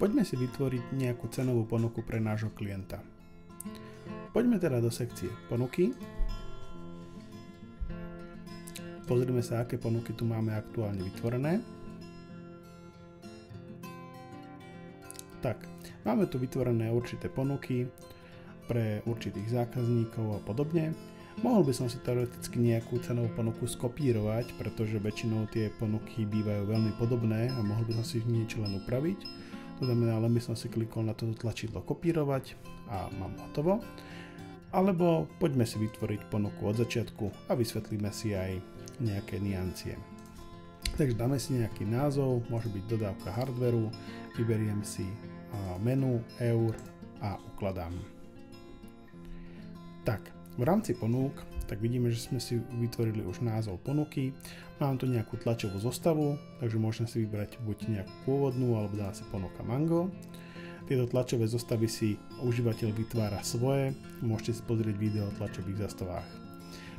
Poďme si vytvoriť nejakú cenovú ponuku pre nášho klienta. Poďme teda do sekcie ponuky. Pozrime sa, aké ponuky tu máme aktuálne vytvorené. Tak, máme tu vytvorené určité ponuky pre určitých zákazníkov a podobne. Mohol by som si teoreticky nejakú cenovú ponuku skopírovať, pretože väčšinou tie ponuky bývajú veľmi podobné a mohol by som si niečo len upraviť. To znamená, len by som si klikol na toto tlačidlo kopírovať a mám hotovo. Alebo poďme si vytvoriť ponuku od začiatku a vysvetlíme si aj nejaké niancie. Takže dáme si nejaký názov, môže byť dodávka hardveru, vyberiem si menu, eur a ukladám. Tak, v rámci ponúk, tak vidíme, že sme si vytvorili už názov ponuky. Mám tu nejakú tlačovú zostavu, takže môžem si vybrať buď nejakú pôvodnú, alebo dá si ponuka Mango. Tieto tlačové zostavy si užívateľ vytvára svoje, môžete si pozrieť video o tlačových zostavách.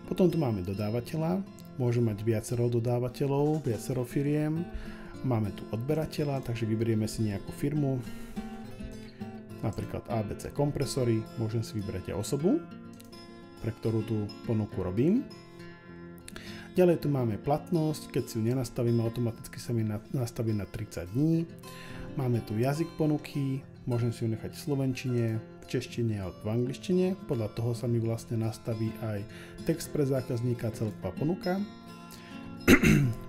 Potom tu máme dodávateľa, môže mať viacero dodávateľov, viacero firiem. Máme tu odberateľa, takže vyberieme si nejakú firmu, napríklad ABC kompresory, môžem si vybrať aj osobu, pre ktorú tú ponuku robím. Ďalej tu máme platnosť, keď si ju nenastavíme, automaticky sa mi nastaví na 30 dní. Máme tu jazyk ponuky, môžem si ju nechať v slovenčine, v češtine alebo v angličtine, podľa toho sa mi vlastne nastaví aj text pre zákazníka, celková ponuka.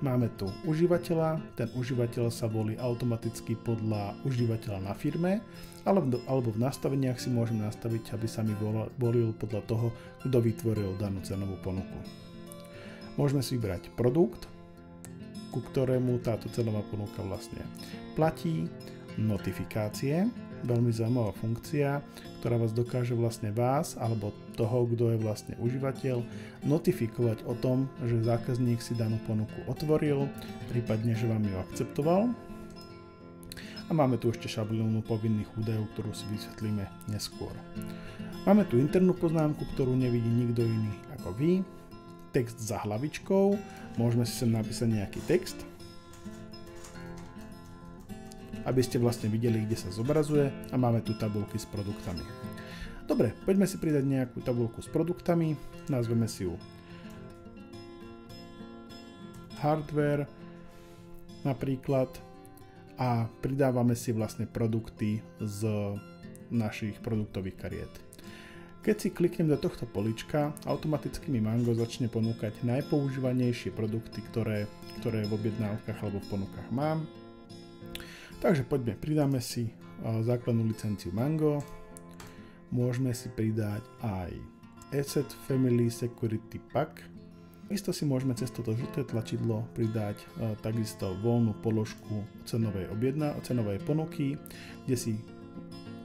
Máme tu užívateľa, ten užívateľ sa volí automaticky podľa užívateľa na firme, alebo v nastaveniach si môžem nastaviť, aby sa mi volil podľa toho, kto vytvoril danú cenovú ponuku. Môžeme si vybrať produkt, ku ktorému táto cenová ponuka vlastne platí, notifikácie, veľmi zaujímavá funkcia, ktorá vás dokáže vlastne vás alebo toho, kto je vlastne užívateľ, notifikovať o tom, že zákazník si danú ponuku otvoril, prípadne, že vám ju akceptoval. A máme tu ešte šablónu povinných údajov, ktorú si vysvetlíme neskôr. Máme tu internú poznámku, ktorú nevidí nikto iný ako vy. Text za hlavičkou, môžeme si sem napísať nejaký text, aby ste vlastne videli, kde sa zobrazuje, a máme tu tabuľky s produktami. Dobre, poďme si pridať nejakú tabuľku s produktami, nazveme si ju hardware napríklad a pridávame si vlastne produkty z našich produktových kariet. Keď si kliknem do tohto polička, automaticky mi Mango začne ponúkať najpoužívanejšie produkty, ktoré v objednávkach alebo v ponukách mám. Takže poďme, pridáme si základnú licenciu Mango, môžeme si pridať aj Asset Family Security Pack. Isto si môžeme cez toto žlté tlačidlo pridať takisto voľnú položku cenovej ponuky, kde si,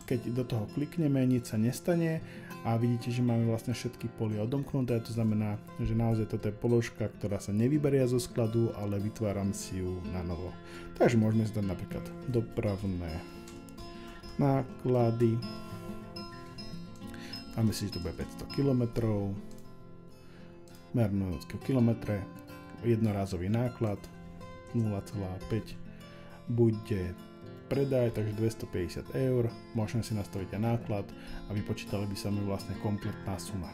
keď do toho klikneme, nič sa nestane a vidíte, že máme vlastne všetky polia odomknuté, to znamená, že naozaj toto je položka, ktorá sa nevyberia zo skladu, ale vytváram si ju na novo. Takže môžeme si dať napríklad dopravné náklady. Máme si, že to bude 500 km, merné kilometre, jednorázový náklad 0,5 bude predaj, takže 250 eur, môžem si nastaviť aj náklad a vypočítali by sa mi vlastne kompletná suma.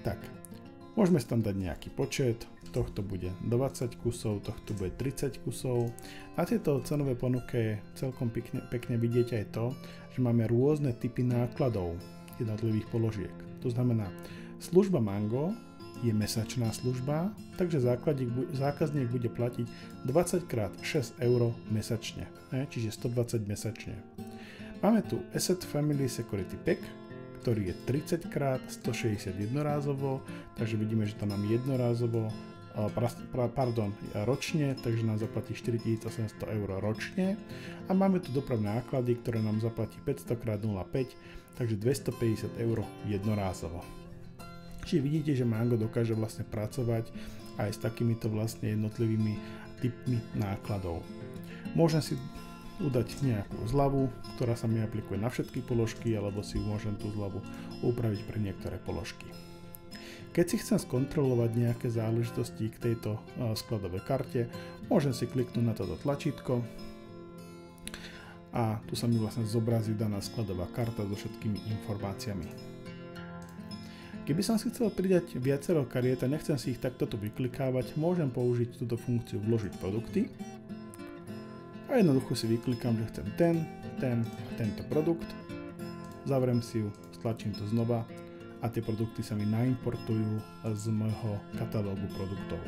Tak, môžeme si tam dať nejaký počet, tohto bude 20 kusov, tohto bude 30 kusov. Na tieto cenové ponuke celkom pekne vidieť aj to, že máme rôzne typy nákladov jednotlivých položiek. To znamená, služba Mango je mesačná služba, takže zákazník bude platiť 20 x 6 eur mesačne, čiže 120 mesačne. Máme tu Asset Family Security Pack, ktorý je 30 x 160 jednorázovo, takže vidíme, že to nám ročne, takže nám zaplatí 4800 eur ročne a máme tu dopravné náklady, ktoré nám zaplatí 500 x 0,5, takže 250 eur jednorázovo. Čiže vidíte, že Mango dokáže vlastne pracovať aj s takýmito vlastne jednotlivými typmi nákladov. Môžem si udať nejakú zľavu, ktorá sa mi aplikuje na všetky položky, alebo si môžem tú zľavu upraviť pre niektoré položky. Keď si chcem skontrolovať nejaké záležitosti k tejto skladovej karte, môžem si kliknúť na toto tlačítko a tu sa mi vlastne zobrazí daná skladová karta so všetkými informáciami. Keby som si chcel pridať viacero kariet a nechcem si ich takto vyklikávať, môžem použiť túto funkciu vložiť produkty a jednoducho si vyklikám, že chcem ten a tento produkt, zavriem si ju, stlačím to znova a tie produkty sa mi naimportujú z môjho katalógu produktov.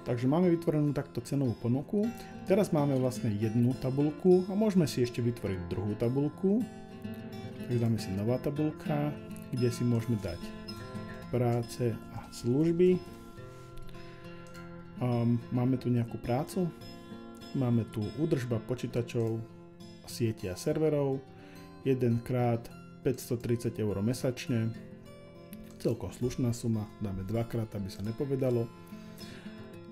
Takže máme vytvorenú takto cenovú ponuku. Teraz máme vlastne jednu tabuľku a môžeme si ešte vytvoriť druhú tabuľku. Takže dáme si nová tabuľka, kde si môžeme dať práce a služby. Máme tu nejakú prácu. Máme tu údržba počítačov, siete a serverov. 1x 530 € mesačne. Celkom slušná suma, dáme 2x, aby sa nepovedalo.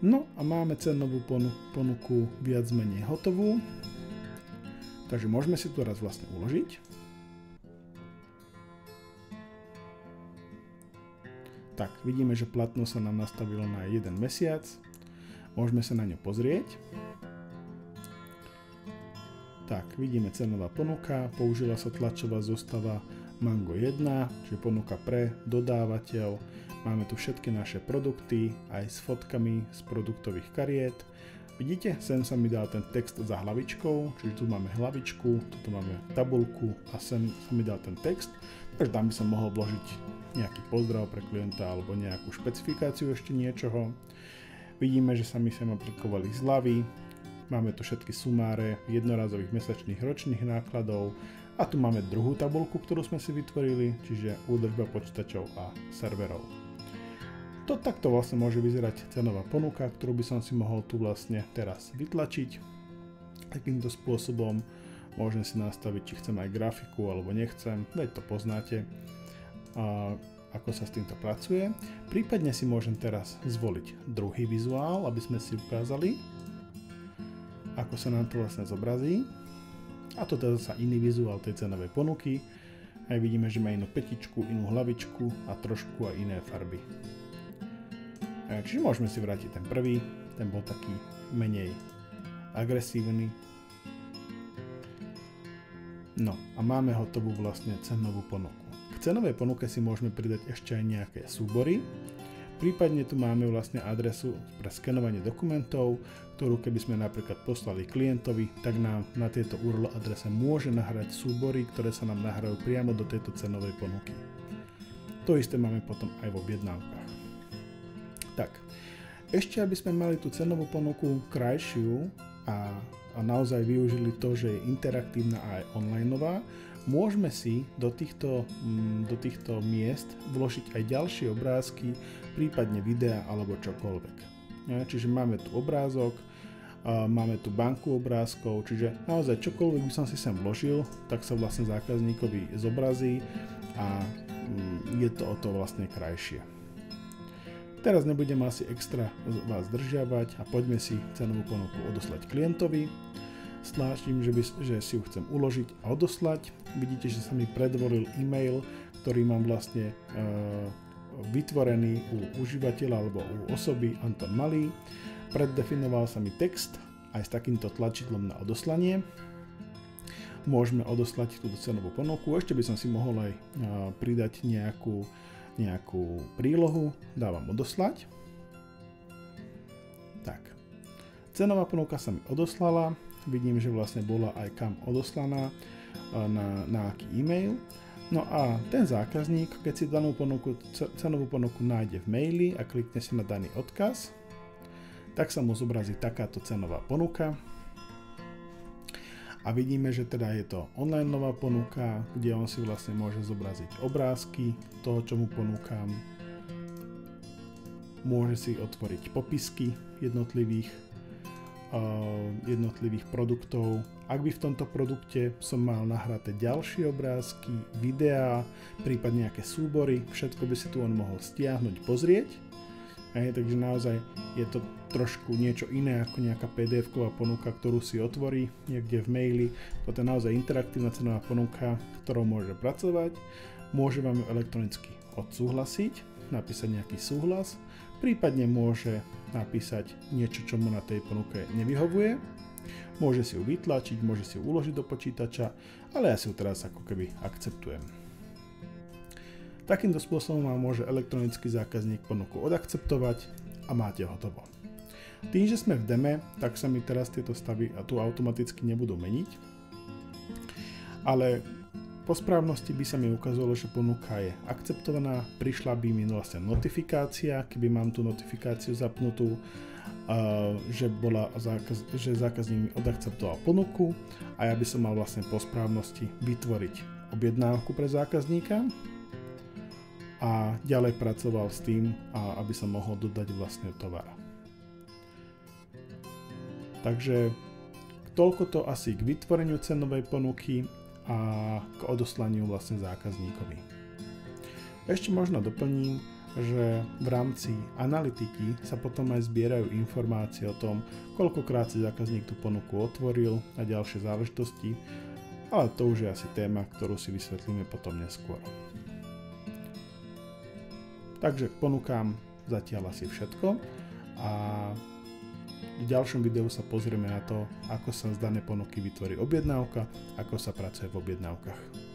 No a máme cenovú ponuku viac menej hotovú. Takže môžeme si to raz vlastne uložiť. Tak, vidíme, že platnosť sa nám nastavilo na 1 mesiac. Môžeme sa na ňu pozrieť. Tak, vidíme cenová ponuka, použila sa tlačová zostava Mango 1, čiže ponuka pre dodávateľ. Máme tu všetky naše produkty, aj s fotkami z produktových kariet. Vidíte, sem sa mi dal ten text za hlavičkou, čiže tu máme hlavičku, tu máme tabuľku a sem sa mi dal ten text. Takže tam by som mohol vložiť nejaký pozdrav pre klienta alebo nejakú špecifikáciu ešte niečoho. Vidíme, že sa mi sem aplikovali zľavy. Máme tu všetky sumáre jednorazových mesačných ročných nákladov. A tu máme druhú tabuľku, ktorú sme si vytvorili, čiže údržba počítačov a serverov. To takto vlastne môže vyzerať cenová ponuka, ktorú by som si mohol tu vlastne teraz vytlačiť. Takýmto spôsobom môžem si nastaviť, či chcem aj grafiku alebo nechcem, veď to poznáte, ako sa s týmto pracuje. Prípadne si môžem teraz zvoliť druhý vizuál, aby sme si ukázali, ako sa nám to vlastne zobrazí. A to teda sa iný vizuál tej cenovej ponuky. Aj vidíme, že má inú petičku, inú hlavičku a trošku aj iné farby. Čiže môžeme si vrátiť ten prvý, ten bol taký menej agresívny. No a máme hotovú vlastne cenovú ponuku. K cenovej ponuke si môžeme pridať ešte aj nejaké súbory. Prípadne tu máme vlastne adresu pre skenovanie dokumentov, ktorú keby sme napríklad poslali klientovi, tak nám na tejto URL adrese môže nahrať súbory, ktoré sa nám nahrajú priamo do tejto cenovej ponuky. To isté máme potom aj v objednávkach. Tak, ešte aby sme mali tú cenovú ponuku krajšiu a naozaj využili to, že je interaktívna a aj onlineová, môžeme si do týchto miest vložiť aj ďalšie obrázky, prípadne videa alebo čokoľvek. Čiže máme tu obrázok, máme tu banku obrázkov, čiže naozaj čokoľvek by som si sem vložil, tak sa vlastne zákazníkovi zobrazí a je to o to vlastne krajšie. Teraz nebudem asi extra vás zdržiavať a poďme si cenovú ponuku odoslať klientovi. Stlačím, že si ju chcem uložiť a odoslať. Vidíte, že sa mi predvolil e-mail, ktorý mám vlastne vytvorený u užívateľa alebo u osoby Anton Malý. Preddefinoval sa mi text aj s takýmto tlačidlom na odoslanie. Môžeme odoslať túto cenovú ponuku. Ešte by som si mohol aj pridať nejakú prílohu. Dávam odoslať. Tak. Cenová ponuka sa mi odoslala. Vidím, že vlastne bola aj kam odoslaná na aký e-mail. No a ten zákazník, keď si cenovú ponuku nájde v maili a klikne si na daný odkaz, tak sa mu zobrazí takáto cenová ponuka. A vidíme, že teda je to online nová ponuka, kde on si vlastne môže zobraziť obrázky toho, čo mu ponúkam. Môže si otvoriť popisky jednotlivých produktov. Ak by v tomto produkte som mal nahraté ďalšie obrázky, videá, prípadne nejaké súbory, všetko by si tu on mohol stiahnuť, pozrieť. Takže naozaj je to trošku niečo iné ako nejaká PDF-ková ponuka, ktorú si otvorí niekde v maili. Toto je naozaj interaktívna cenová ponuka, ktorou môže pracovať. Môže vám ju elektronicky odsúhlasiť, napísať nejaký súhlas, prípadne môže napísať niečo, čo mu na tej ponuke nevyhovuje. Môže si ju vytlačiť, môže si ju uložiť do počítača, ale ja si ju teraz ako keby akceptujem. Takýmto spôsobom vám môže elektronický zákazník ponuku odakceptovať a máte hotovo. Tým, že sme v deme, tak sa mi teraz tieto stavy tu automaticky nebudú meniť, ale po správnosti by sa mi ukázalo, že ponuka je akceptovaná, prišla by mi vlastne notifikácia, keby mám tú notifikáciu zapnutú, že zákazník mi odakceptoval ponuku a ja by som mal vlastne po správnosti vytvoriť objednávku pre zákazníka a ďalej pracoval s tým, aby som mohol dodať vlastne tovar. Takže toľko to asi k vytvoreniu cenovej ponuky a k odoslaniu vlastne zákazníkovi. Ešte možno doplním, že v rámci analytiky sa potom aj zbierajú informácie o tom, koľkokrát si zákazník tú ponuku otvoril a ďalšie záležitosti, ale to už je asi téma, ktorú si vysvetlíme potom neskôr. Takže k ponukám zatiaľ asi všetko a v ďalšom videu sa pozrieme na to, ako sa z danej ponuky vytvorí objednávka, ako sa pracuje v objednávkach.